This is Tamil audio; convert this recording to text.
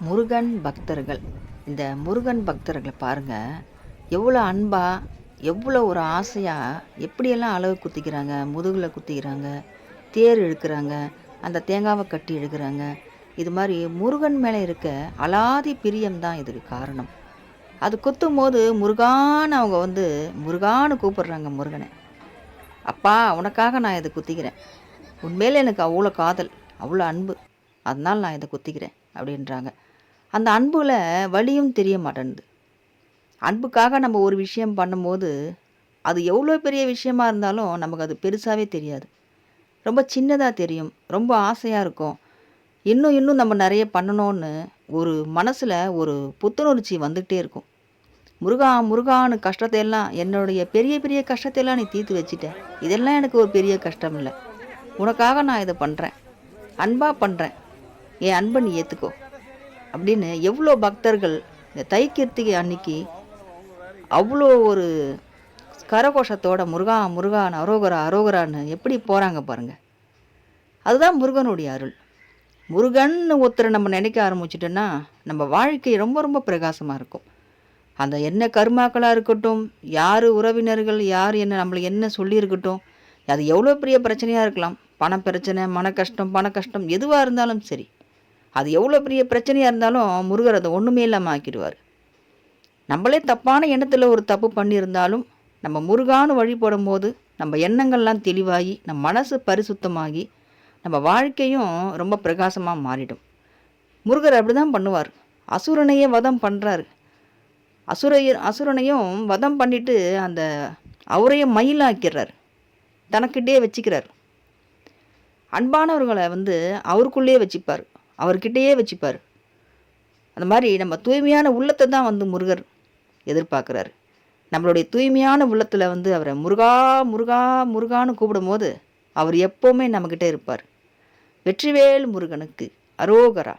முருகன் பக்தர்கள். இந்த முருகன் பக்தர்களை பாருங்கள், எவ்வளோ அன்பாக, எவ்வளோ ஒரு ஆசையாக, எப்படியெல்லாம் அலகு குத்திக்கிறாங்க, முதுகில் குத்திக்கிறாங்க, தேர் இழுக்கிறாங்க, அந்த தேங்காவை கட்டி இழுக்கிறாங்க. இது மாதிரி முருகன் மேலே இருக்க அலாதி பிரியம்தான் இதுக்கு காரணம். அது குத்தும் போது முருகான்னு அவங்க முருகான்னு கூப்பிடுறாங்க முருகனை. அப்பா, உனக்காக நான் இதை குத்திக்கிறேன், உண்மையிலே எனக்கு அவ்வளோ காதல், அவ்வளோ அன்பு, அதனால் நான் இதை குத்திக்கிறேன் அப்படின்றாங்க. அந்த அன்புல வலியும் தெரிய மாட்டேன்து. அன்புக்காக நம்ம ஒரு விஷயம் பண்ணும்போது அது எவ்வளோ பெரிய விஷயமா இருந்தாலும் நமக்கு அது பெருசாகவே தெரியாது, ரொம்ப சின்னதாக தெரியும், ரொம்ப ஆசையாக இருக்கும். இன்னும் இன்னும் நம்ம நிறைய பண்ணணும்னு ஒரு மனசில் ஒரு புத்துணர்ச்சி வந்துக்கிட்டே இருக்கும். முருகா முருகான்னு கஷ்டத்தையெல்லாம், என்னுடைய பெரிய பெரிய கஷ்டத்தையெல்லாம் நீ தீர்த்து வச்சிட்ட, இதெல்லாம் எனக்கு ஒரு பெரிய கஷ்டம் இல்லை, உனக்காக நான் இதை பண்ணுறேன், அன்பாக பண்ணுறேன், என் அன்பை நீ ஏற்றுக்கோ அப்படின்னு எவ்வளோ பக்தர்கள் இந்த தைக்கிருத்திகை அன்னைக்கு அவ்வளோ ஒரு கரகோஷத்தோட முருகா முருகான் அரோகரா அரோகரான்னு எப்படி போகிறாங்க பாருங்கள். அதுதான் முருகனுடைய அருள். முருகன்னு ஒருத்தரை நம்ம நினைக்க ஆரம்பிச்சிட்டோன்னா நம்ம வாழ்க்கை ரொம்ப ரொம்ப பிரகாசமாக இருக்கும். அந்த என்ன கர்மாக்களாக இருக்கட்டும், யார் உறவினர்கள் யார் நம்மளுக்கு என்ன சொல்லியிருக்கட்டும், அது எவ்வளோ பெரிய பிரச்சனையாக இருக்கலாம், பண பிரச்சனை, மன கஷ்டம், பண கஷ்டம், எதுவாக இருந்தாலும் சரி, அது எவ்வளோ பெரிய பிரச்சனையாக இருந்தாலும் முருகர் அதை ஒன்றுமே இல்லாமல் ஆக்கிடுவார். நம்மளே தப்பான எண்ணத்தில் ஒரு தப்பு பண்ணியிருந்தாலும் நம்ம முருகான்னு வழிபடும் போது நம்ம எண்ணங்கள்லாம் தெளிவாகி, நம்ம மனசு பரிசுத்தமாகி, நம்ம வாழ்க்கையும் ரொம்ப பிரகாசமாக மாறிடும். முருகர் அப்படி தான் பண்ணுவார். அசுரனையே வதம் பண்ணுறாரு. அசுரனையும் வதம் பண்ணிவிட்டு அந்த அவரையும் மயிலாக்கிறார், தனக்கிட்டே வச்சுக்கிறார். அன்பானவர்களை அவருக்குள்ளேயே வச்சுப்பார், அவர்கிட்டயே வச்சுப்பார். அந்த மாதிரி நம்ம தூய்மையான உள்ளத்தை தான் முருகர் எதிர்பார்க்குறாரு. நம்மளுடைய தூய்மையான உள்ளத்தில் அவரை முருகா முருகா முருகான்னு கூப்பிடும் போது அவர் எப்போவுமே நம்மக்கிட்ட இருப்பார். வெற்றிவேல் முருகனுக்கு அரோகரா.